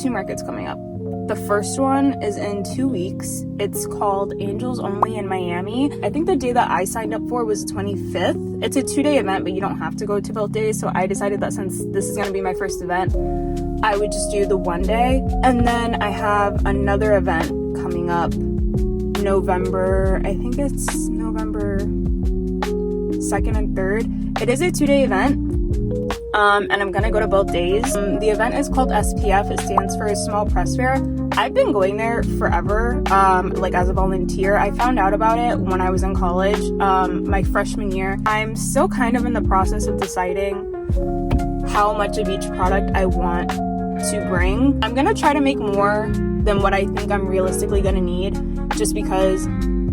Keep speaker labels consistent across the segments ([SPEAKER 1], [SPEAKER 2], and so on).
[SPEAKER 1] 2 markets coming up. The first one is in 2 weeks. It's called Angels Only in Miami. I think the day that I signed up for was 25th. It's a 2-day event, but you don't have to go to both days. So I decided that since this is going to be my first event, I would just do the 1 day. And then I have another event coming up November, I think it's November 2nd and 3rd. It is a 2-day event. And I'm gonna go to both days. The event is called SPF. It stands for Small Press Fair. I've been going there forever, like as a volunteer. I found out about it when I was in college, my freshman year. I'm still kind of in the process of deciding how much of each product I want to bring. I'm gonna try to make more than what I think I'm realistically gonna need, just because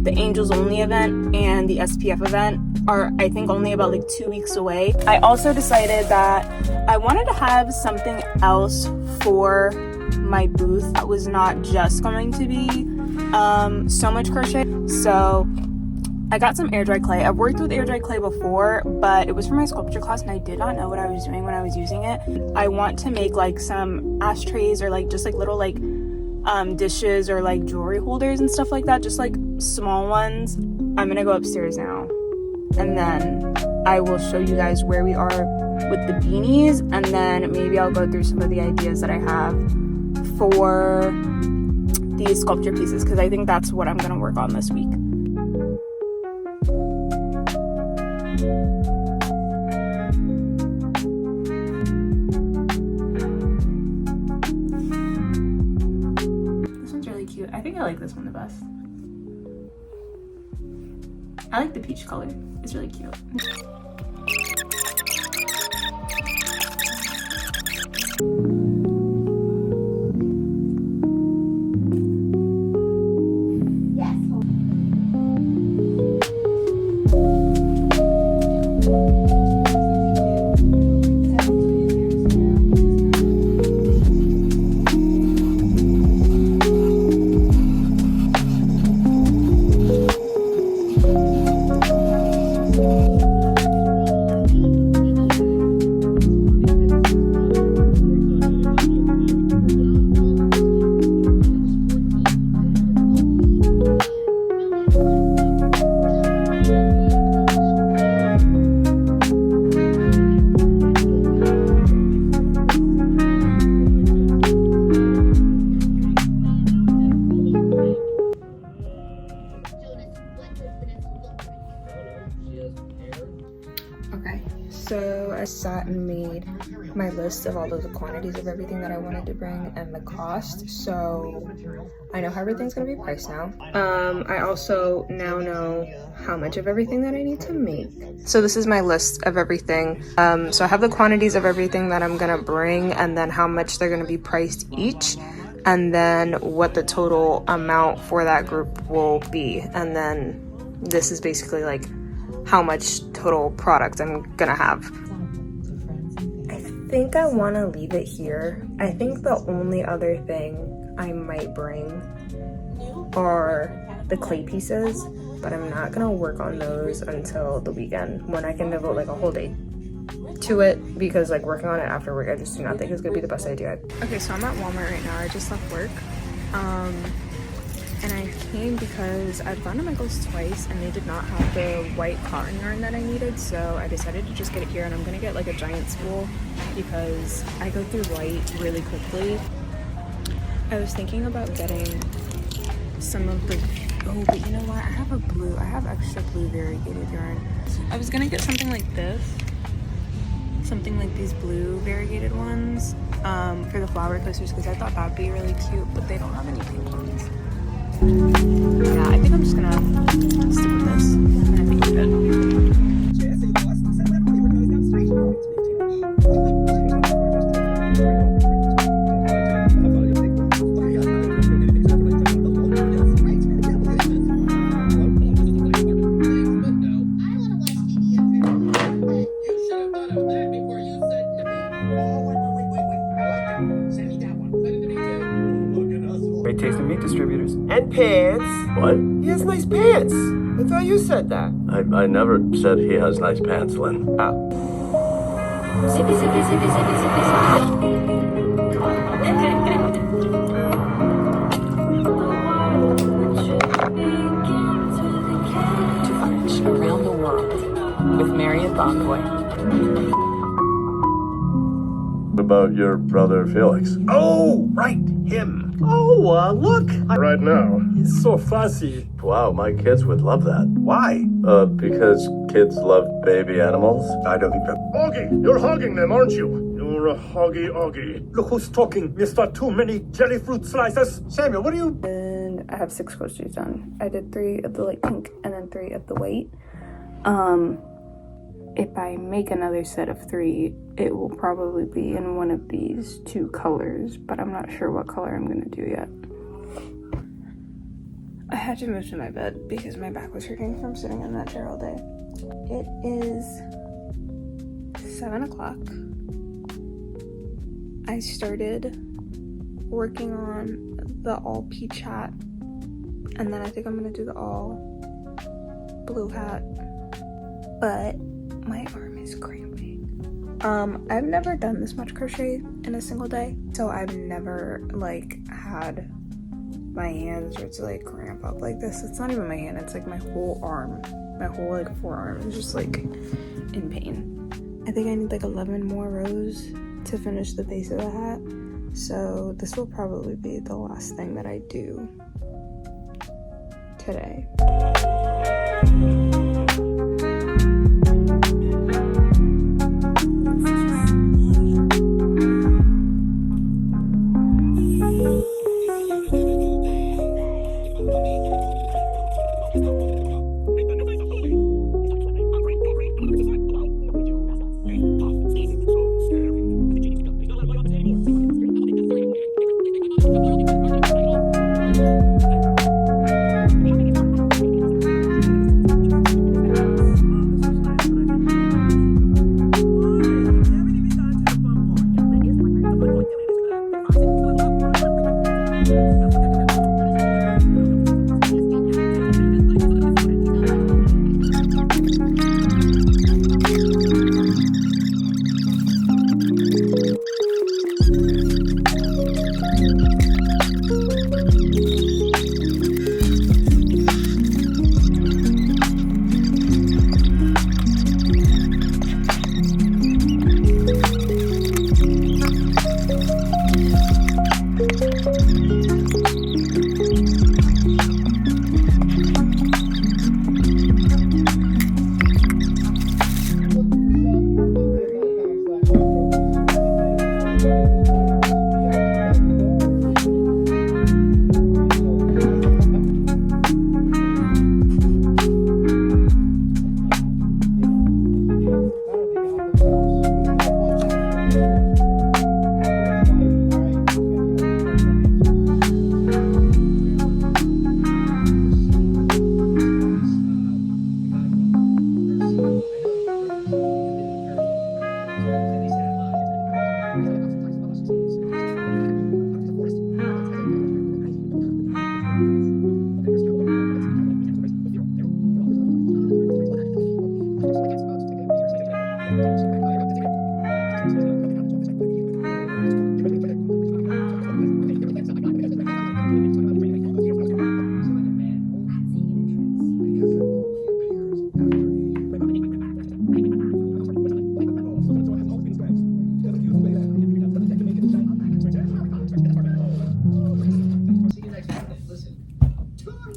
[SPEAKER 1] the Angels Only event and the SPF event are, I think, only about like 2 weeks away. I also decided that I wanted to have something else for my booth that was not just going to be so much crochet. So I got some air dry clay. I've worked with air dry clay before, but it was for my sculpture class and I did not know what I was doing when I was using it. I want to make like some ashtrays or like just like little like dishes or like jewelry holders and stuff like that, just like small ones. I'm gonna go upstairs now and then I will show you guys where we are with the beanies, and then maybe I'll go through some of the ideas that I have for these sculpture pieces, because I think that's what I'm gonna work on this week. This one's really cute. I think I like this one the best. I like the peach color. It's really cute. Okay, so I sat and made my list of all of the quantities of everything that I wanted to bring and the cost, so I know how everything's gonna be priced now. I also now know how much of everything that I need to make. So this is my list of everything. So I have the quantities of everything that I'm gonna bring, and then how much they're gonna be priced each, and then what the total amount for that group will be. And then this is basically like how much total product I'm gonna have. I think I want to leave it here. I think the only other thing I might bring are the clay pieces, but I'm not gonna work on those until the weekend when I can devote like a whole day to it, because like working on it after work, I just do not think it's gonna be the best idea. Okay, so I'm at Walmart right now. I just left work. And I came because I've gone to Michael's twice and they did not have the white cotton yarn that I needed, so I decided to just get it here, and I'm gonna get like a giant spool because I go through white really quickly. I was thinking about getting some of the, oh, but you know what? I have extra blue variegated yarn. I was gonna get something like this, something like these blue variegated ones for the flower coasters, because I thought that'd be really cute, but they don't have any pink ones. Yeah, I think I'm just gonna stick with this, and I think we're good.
[SPEAKER 2] Great taste in meat distributors. And pants.
[SPEAKER 3] What?
[SPEAKER 2] He has nice pants. I thought you said that.
[SPEAKER 3] I never said he has nice pants, Lynn.
[SPEAKER 2] Ah.
[SPEAKER 4] Zippy, zippy, zippy, zippy, zippy, zippy.
[SPEAKER 3] about your brother Felix?
[SPEAKER 2] Oh, right, him. Oh, look. Right now. He's so fussy.
[SPEAKER 3] Wow, my kids would love that.
[SPEAKER 2] Why?
[SPEAKER 3] Because kids love baby animals.
[SPEAKER 2] I don't think that. Augie, you're hogging them, aren't you? You're a hoggy Augie. Look who's talking, Mr. Too Many Jelly Fruit Slices. Samuel, what are you?
[SPEAKER 1] And I have 6 crochets done. I did 3 of the light pink and then 3 of the white. If I make another set of 3, it will probably be in one of these 2 colors, but I'm not sure what color I'm gonna do yet. I had to move to my bed because my back was hurting from sitting in that chair all day. It is 7 o'clock. I started working on the all peach hat, and then I think I'm gonna do the all blue hat, but my arm is cramping. I've never done this much crochet in a single day, so I've never like had my hands where it's like cramp up like this. It's not even my hand, it's like my whole arm, my whole like forearm is just like in pain. I think I need like 11 more rows to finish the base of the hat, so this will probably be the last thing that I do today.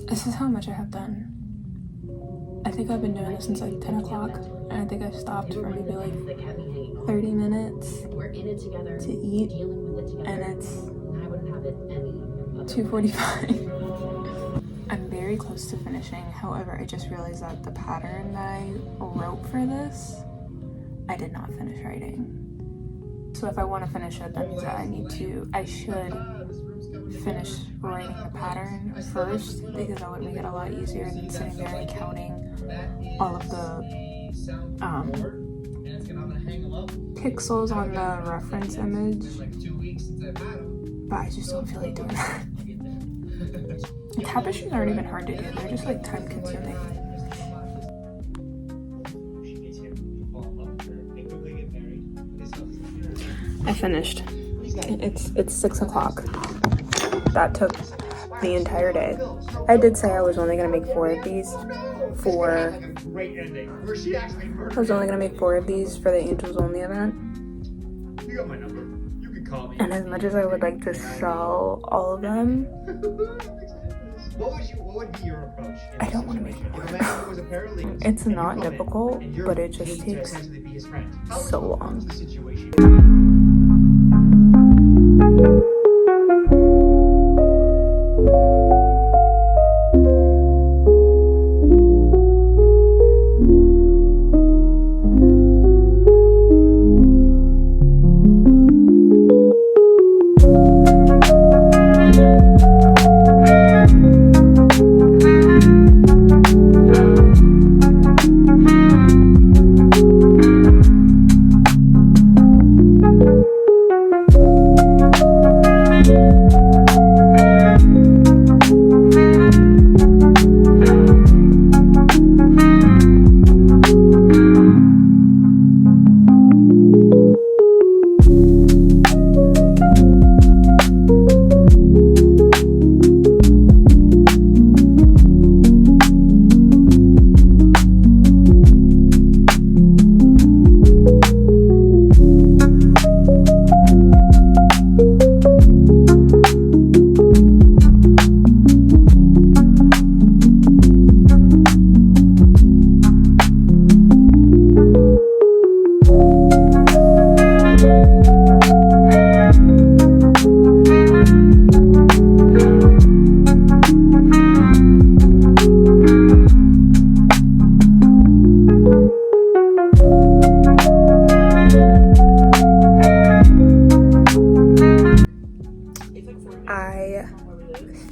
[SPEAKER 1] This is how much I have done. I think I've been doing this since like 10 o'clock, and I think I stopped for maybe like 30 minutes to eat, and it's 2:45. I'm very close to finishing. However, I just realized that the pattern that I wrote for this, I did not finish writing. So if I want to finish it, that means that I should finish writing the pattern first, because that would make it a lot easier than sitting there and counting all of the pixels on the reference image. But I just don't feel like doing that. And tapestries aren't even hard to do, they're just like time consuming. I finished. It's 6 o'clock. That took the entire day. I did say I was only gonna make 4 of these for the Angels Only event. And as much as I would like to sell all of them,
[SPEAKER 4] What would be your approach?
[SPEAKER 1] I don't want to make more.
[SPEAKER 4] Was a paralegal.
[SPEAKER 1] It's not difficult, but it just takes so long.
[SPEAKER 4] The situation.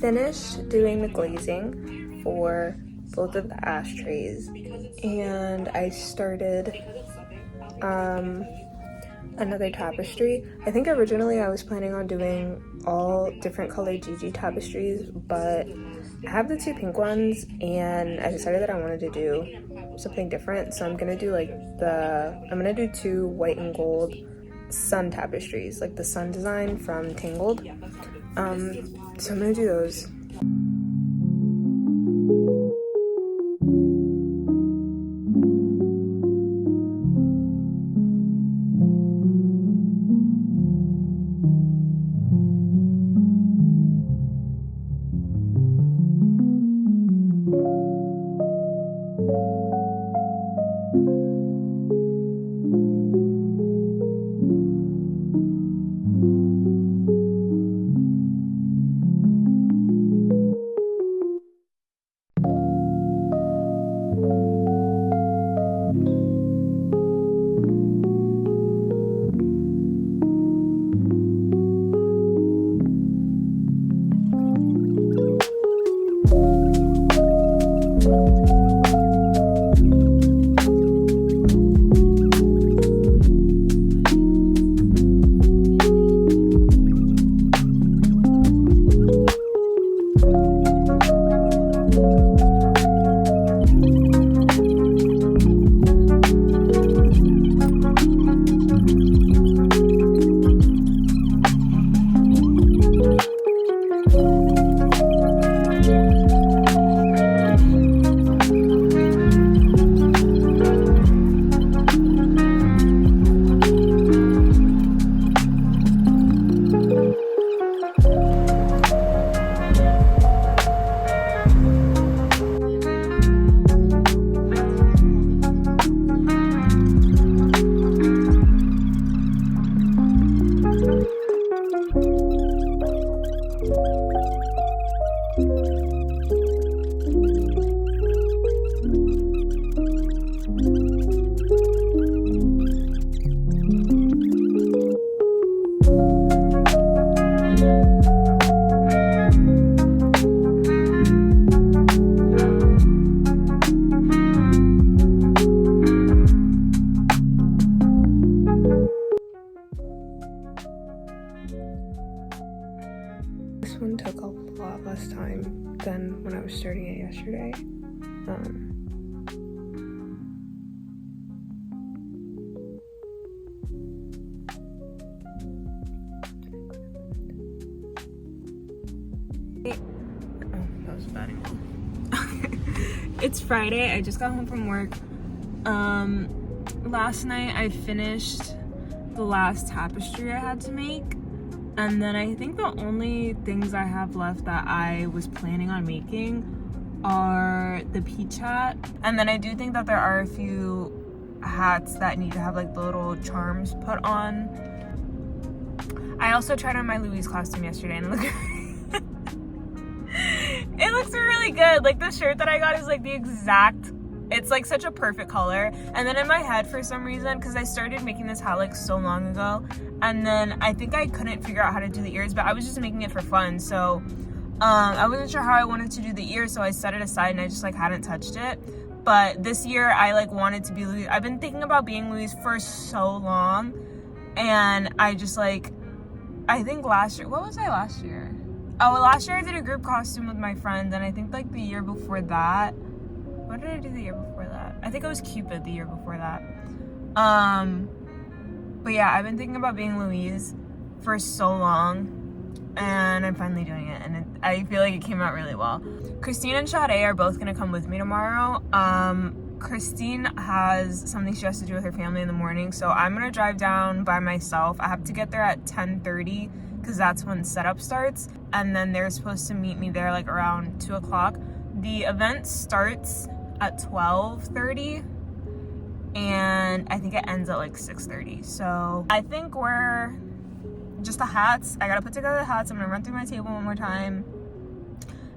[SPEAKER 1] Finished doing the glazing for both of the ashtrays, and I started another tapestry. I think originally I was planning on doing all different colored GG tapestries, but I have the two pink ones and I decided that I wanted to do something different, so I'm gonna do two white and gold sun tapestries, like the sun design from Tangled. So I'm gonna do those. This one took a lot less time than when I was starting it yesterday. That was a bad angle. It's Friday. I just got home from work. Last night I finished the last tapestry I had to make. And then I think the only things I have left that I was planning on making are the peach hat. And then I do think that there are a few hats that need to have like the little charms put on. I also tried on my Louise costume yesterday and it looks really good. Like the shirt that I got is like the exact, it's like such a perfect color. And then in my head for some reason, because I started making this hat like so long ago, and then I think I couldn't figure out how to do the ears, but I was just making it for fun. So I wasn't sure how I wanted to do the ears, so I set it aside and I just like hadn't touched it. But this year I like wanted to be Louise. I've been thinking about being Louise for so long, and I just like, I think last year, what was I last year? Oh, last year I did a group costume with my friend, and I think like the year before that, what did I do the year before that? I think it was Cupid the year before that. But yeah, I've been thinking about being Louise for so long, and I'm finally doing it, and I feel like it came out really well. Christine and Sade are both gonna come with me tomorrow. Christine has something she has to do with her family in the morning, so I'm gonna drive down by myself. I have to get there at 10:30 because that's when setup starts, and then they're supposed to meet me there like around 2 o'clock. The event starts at 12:30, and I think it ends at like 6:30. So I think we're just the hats. I gotta put together the hats. I'm gonna run through my table one more time,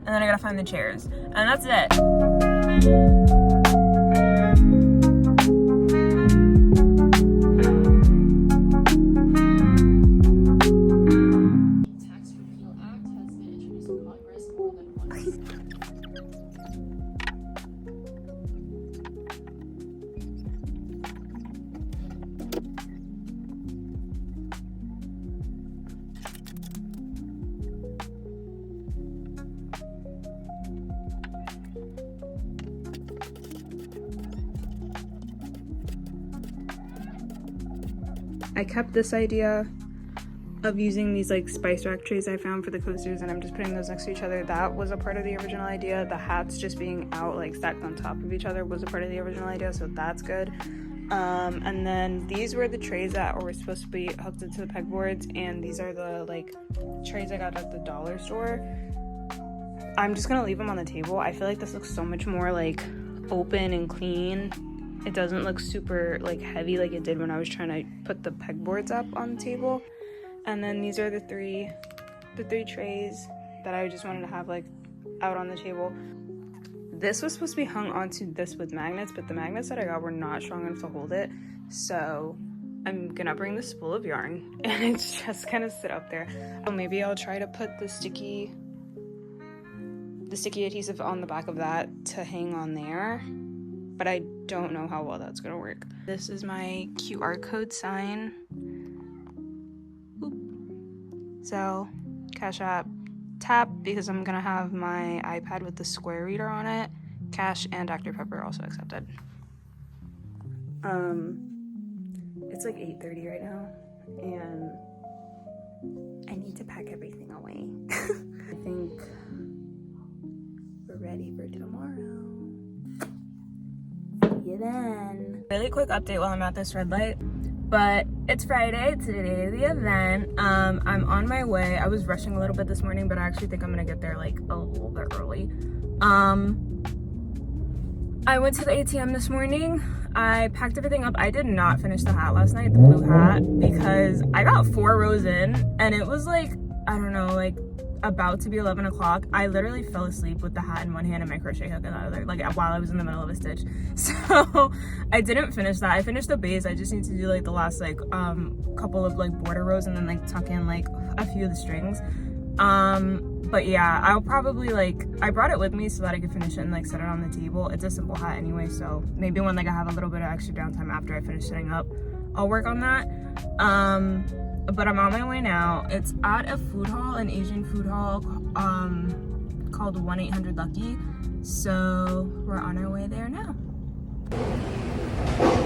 [SPEAKER 1] and then I gotta find the chairs, and that's it. I kept this idea of using these like spice rack trays I found for the coasters, and I'm just putting those next to each other. That was a part of the original idea. The hats just being out like stacked on top of each other was a part of the original idea, so that's good. And then these were the trays that were supposed to be hooked into the pegboards, and these are the like trays I got at the dollar store. I'm just gonna leave them on the table. I feel like this looks so much more like open and clean. It doesn't look super like heavy like it did when I was trying to put the pegboards up on the table. And then these are the three trays that I just wanted to have like out on the table. This was supposed to be hung onto this with magnets, but the magnets that I got were not strong enough to hold it. So I'm gonna bring the spool of yarn and it's just gonna sit up there. So maybe I'll try to put the sticky adhesive on the back of that to hang on there, but I don't know how well that's gonna work. This is my QR code sign. Boop. So Cash App, tap, because I'm gonna have my iPad with the square reader on it. Cash and Dr. Pepper also accepted. It's like 8:30 right now, and I need to pack everything away. I think we're ready for tomorrow. See you then. Really quick update while I'm at this red light. But it's Friday, it's the day of the event. I'm on my way. I was rushing a little bit this morning, but I actually think I'm gonna get there like a little bit early. I went to the ATM this morning. I packed everything up. I did not finish the hat last night, the blue hat, because I got 4 rows in and it was like, I don't know, like about to be 11 o'clock. I literally fell asleep with the hat in one hand and my crochet hook in the other, like while I was in the middle of a stitch. So I didn't finish that. I finished the base. I just need to do like the last like couple of like border rows and then like tuck in like a few of the strings. But yeah, I'll probably like, I brought it with me so that I could finish it and like set it on the table. It's a simple hat anyway, so maybe when like I have a little bit of extra downtime after I finish setting up, I'll work on that. But I'm on my way now. It's at a food hall, an Asian food hall called 1-800-LUCKY. So we're on our way there now.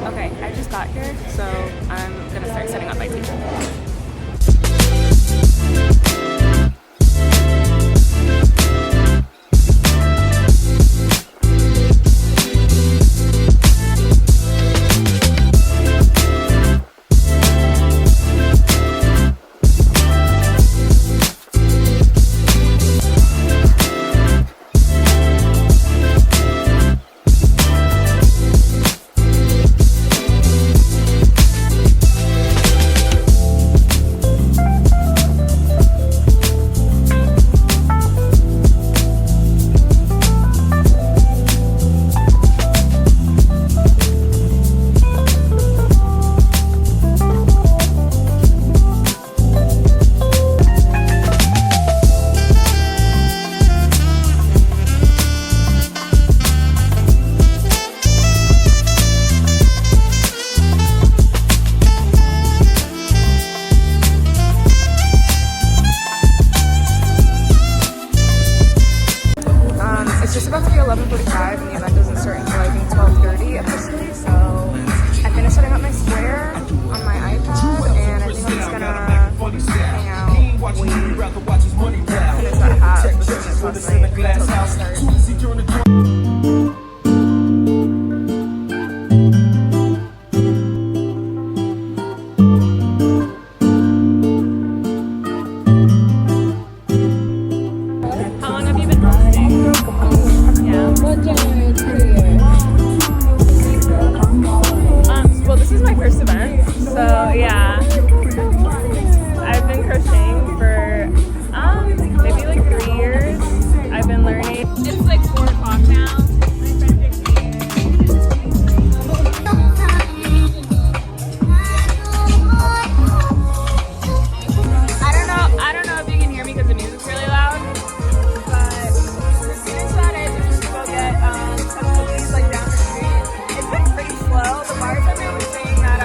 [SPEAKER 1] Okay, I just got here, so I'm gonna start setting up my table. class last night until class started.
[SPEAKER 5] How long have you been hosting? Yeah.
[SPEAKER 6] 1 January, 2 years.
[SPEAKER 5] Well, this is my first event, so yeah. I've been crocheting for maybe like 3 years. I've been learning. It's like 4 o'clock now. My friends are here. I don't know if you can hear me because the music's really loud. But as soon as that is, we're just gonna go get some cookies like down the street. It's been pretty slow. The bartender was saying that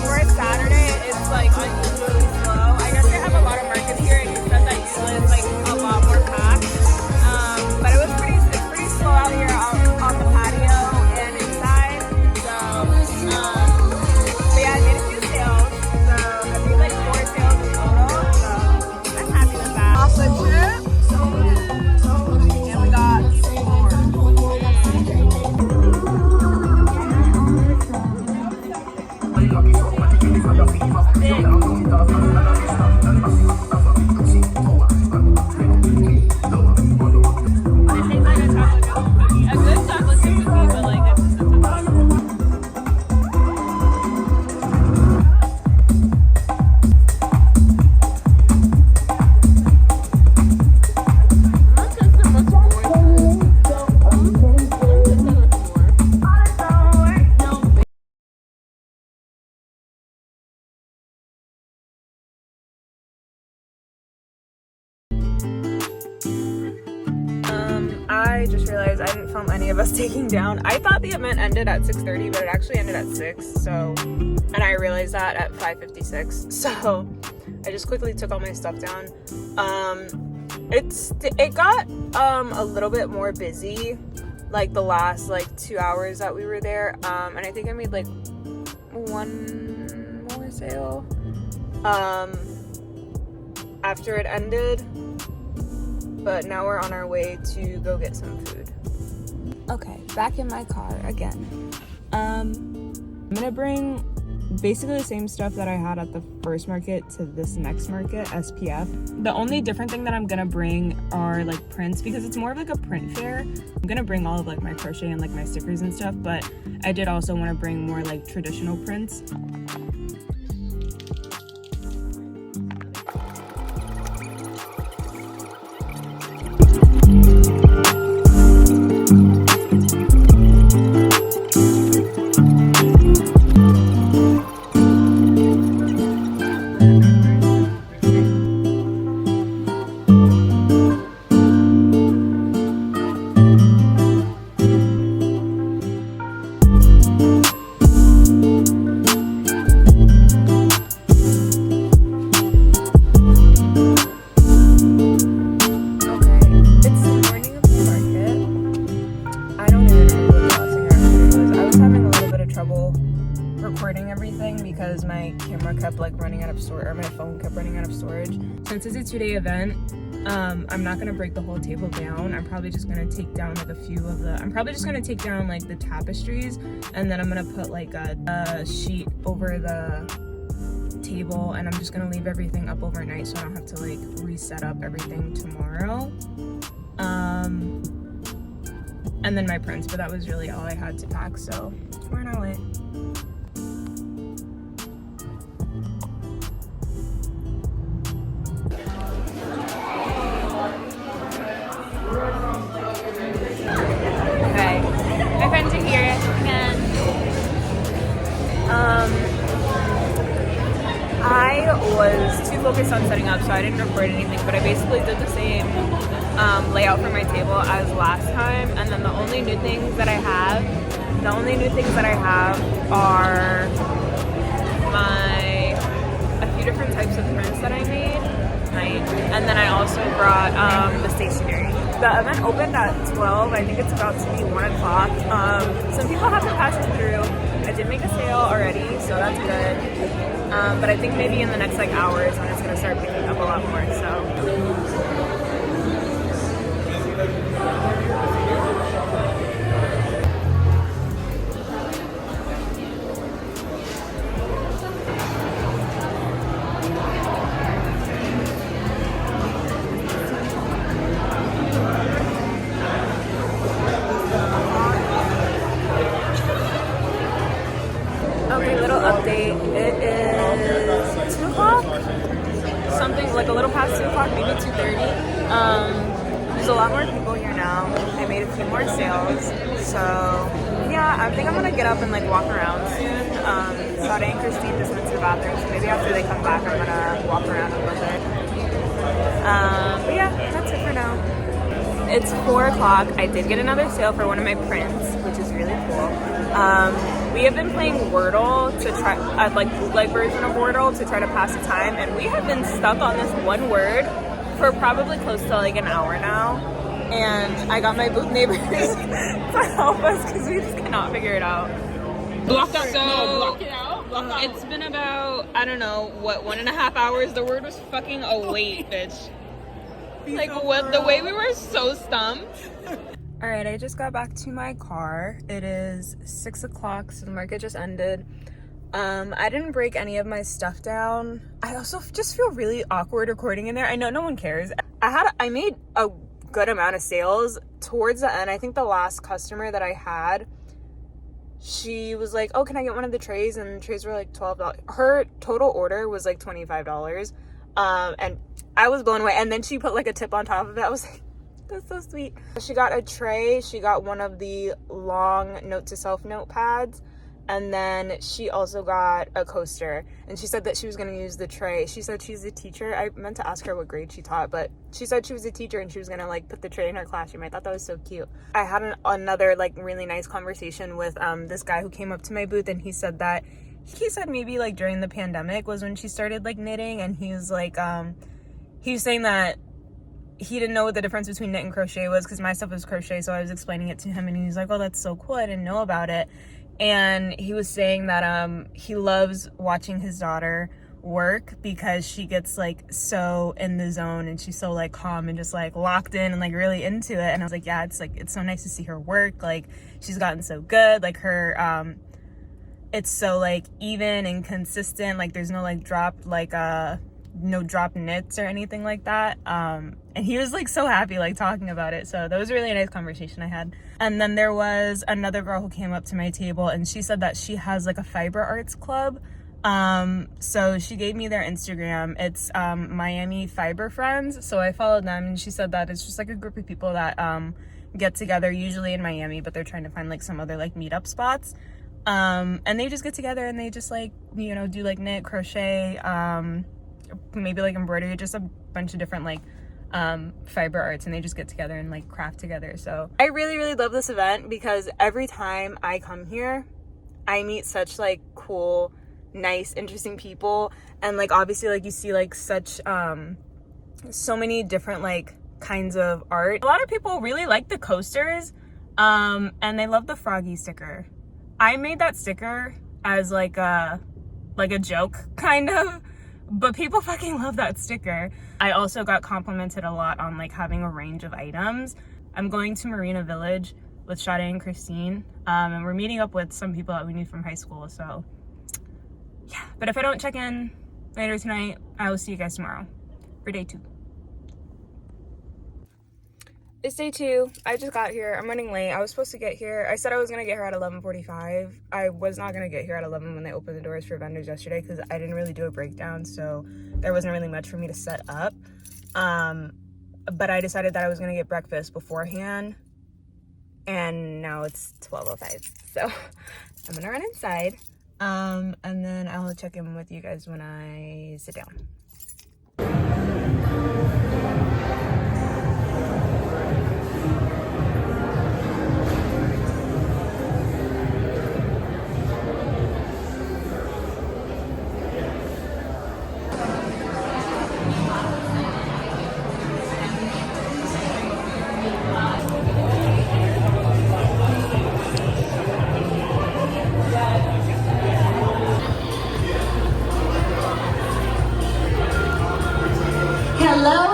[SPEAKER 5] for a Saturday, it's like unusually slow. I guess they have a lot of markets here, and he said that usually it's like a lot more packed. But it's pretty slow out here on the patio and inside. So, but yeah, I made a few sales. So I made like 4 sales in total. So I'm happy with that. Chocolate chip. And we got a good chocolate chip cookie, but like it's just a
[SPEAKER 1] I just realized I didn't film any of us taking down. I thought the event ended at 6:30, but it actually ended at 6. So, and I realized that at 5:56. So, I just quickly took all my stuff down. It got a little bit more busy, like the last like 2 hours that we were there. And I think I made like 1 more sale after it ended. But now we're on our way to go get some food. Okay, back in my car again. I'm gonna bring basically the same stuff that I had at the first market to this next market, SPF. The only different thing that I'm gonna bring are like prints, because it's more of like a print fair. I'm gonna bring all of like my crochet and like my stickers and stuff, but I did also want to bring more like traditional prints. Recording everything because my camera kept like running out of storage, or my phone kept running out of storage. Since it's a 2-day event, I'm not gonna break the whole table down. I'm probably just gonna take down like a few of the, I'm probably just gonna take down like the tapestries, and then I'm gonna put like a sheet over the table, and I'm just gonna leave everything up overnight so I don't have to like reset up everything tomorrow. And then my prints, but that was really all I had to pack, so we're on our way. Okay, my friends are here again. I was too focused on setting up, so I didn't record anything, but I basically did the same layout for my table as last time, and then the only new things that I have are a few different types of prints that I made, and then I also brought the stationery. The event opened at 12. I think it's about to be 1 o'clock. Some people have to pass me through. I did make a sale already, so that's good. But I think maybe in the next like hour is when it's gonna start picking up a lot more. So
[SPEAKER 5] a lot more people here now. I made a few more sales. So yeah, I think I'm gonna get up and like walk around soon. Sade and Christine just went to the bathroom, so maybe after they come back I'm gonna walk around a little bit. But yeah, that's it for now. It's 4 o'clock. I did get another sale for one of my prints, which is really cool. We have been playing Wordle to try, like bootleg version of Wordle to try to pass the time, and we have been stuck on this one word for probably close to like an hour now. And I got my booth neighbors to help us because we just cannot figure it out. Block out. So block it out. It's been about, I don't know, what, 1.5 hours. The word was fucking await, bitch. Like what, the way we were so stumped. All right, I just got back to my car. It is 6 o'clock, so the market just ended. I didn't break any of my stuff down. I also just feel really awkward recording in there. I know no one cares. I made a good amount of sales towards the end. I think the last customer that I had, she was like, oh, can I get one of the trays? And the trays were like $12. Her total order was like $25. And I was blown away. And then she put like a tip on top of it. I was like, that's so sweet. She got a tray. She got one of the long note to self notepads. And then she also got a coaster. And she said that she was going to use the tray. She said she's a teacher. I meant to ask her what grade she taught, but she said she was a teacher and she was going to like put the tray in her classroom. I thought that was so cute. I had another like really nice conversation with this guy who came up to my booth, and he said maybe like during the pandemic was when she started like knitting, and he was like he was saying that he didn't know what the difference between knit and crochet was because my stuff was crochet, so I was explaining it to him, and he was like, oh, that's so cool, I didn't know about it. And he was saying that he loves watching his daughter work because she gets like so in the zone, and she's so like calm and just like locked in and like really into it. And I was like, yeah, it's so nice to see her work. Like she's gotten so good, like her it's so like even and consistent, like there's no like dropped like no drop knits or anything like that. And he was like so happy like talking about it, so that was a really nice conversation I had. And then there was another girl who came up to my table, and she said that she has like a fiber arts club. So she gave me their Instagram. It's Miami Fiber Friends, so I followed them, and she said that it's just like a group of people that get together usually in Miami, but they're trying to find like some other like meetup spots. And they just get together and they just like, you know, do like knit, crochet, maybe like embroidery, just a bunch of different like fiber arts, and they just get together and like craft together. So I really love this event because every time I come here I meet such like cool, nice, interesting people, and like obviously like you see like such so many different like kinds of art. A lot of people really like the coasters, and they love the froggy sticker. I made that sticker as like a joke kind of, but people fucking love that sticker. I also got complimented a lot on like having a range of items. I'm going to Marina Village with Sade and Christine, and we're meeting up with some people that we knew from high school, so yeah. But if I don't check in later tonight, I will see you guys tomorrow for day 2. It's day 2. I just got here. I'm running late. I was supposed to get here. I said I was going to get here at 11:45. I was not going to get here at 11 when they opened the doors for vendors yesterday because I didn't really do a breakdown, so there wasn't really much for me to set up. But I decided that I was going to get breakfast beforehand, and now it's 12:05. So I'm going to run inside, and then I'll check in with you guys when I sit down.
[SPEAKER 6] Hello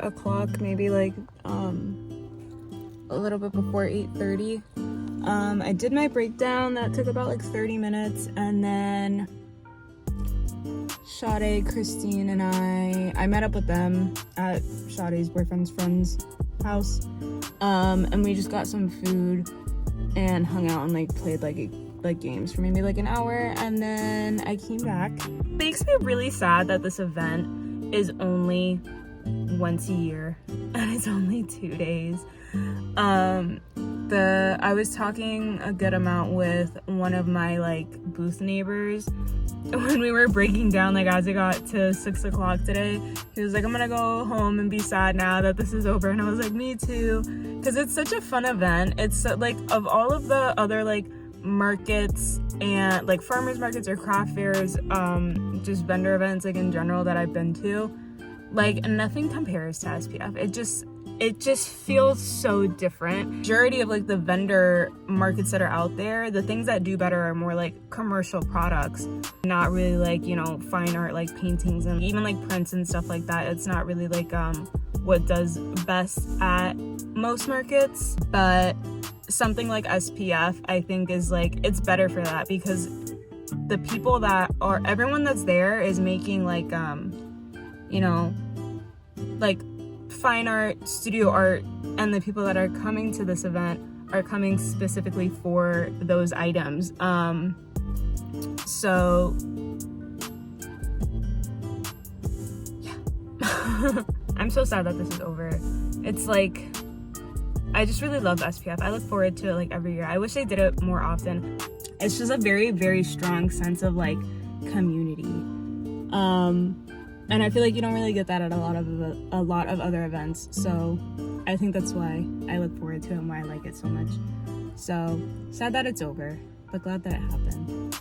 [SPEAKER 1] o'clock, maybe like a little bit before 8:30. I did my breakdown. That took about like 30 minutes, and then Sade, Christine, and I met up with them at Sade's boyfriend's friend's house, and we just got some food and hung out and like played like games for maybe like an hour, and then I came back. It makes me really sad that this event is only once a year and it's only 2 days. I was talking a good amount with one of my like booth neighbors when we were breaking down, like as it got to 6 o'clock today. He was like, I'm gonna go home and be sad now that this is over, and I was like, me too, because it's such a fun event. It's like, of all of the other like markets and like farmers markets or craft fairs, just vendor events like in general that I've been to, like nothing compares to SPF. It just feels so different. Majority of like the vendor markets that are out there, the things that do better are more like commercial products, not really like, you know, fine art like paintings and even like prints and stuff like that. It's not really like what does best at most markets, but something like SPF I think is like, it's better for that, because the people that are, everyone that's there is making like you know, like fine art, studio art, and the people that are coming to this event are coming specifically for those items. So yeah. I'm so sad that this is over. It's like, I just really love SPF. I look forward to it like every year. I wish they did it more often. It's just a very, very strong sense of like community. And I feel like you don't really get that at a lot of other events. So I think that's why I look forward to it and why I like it so much. So sad that it's over, but glad that it happened.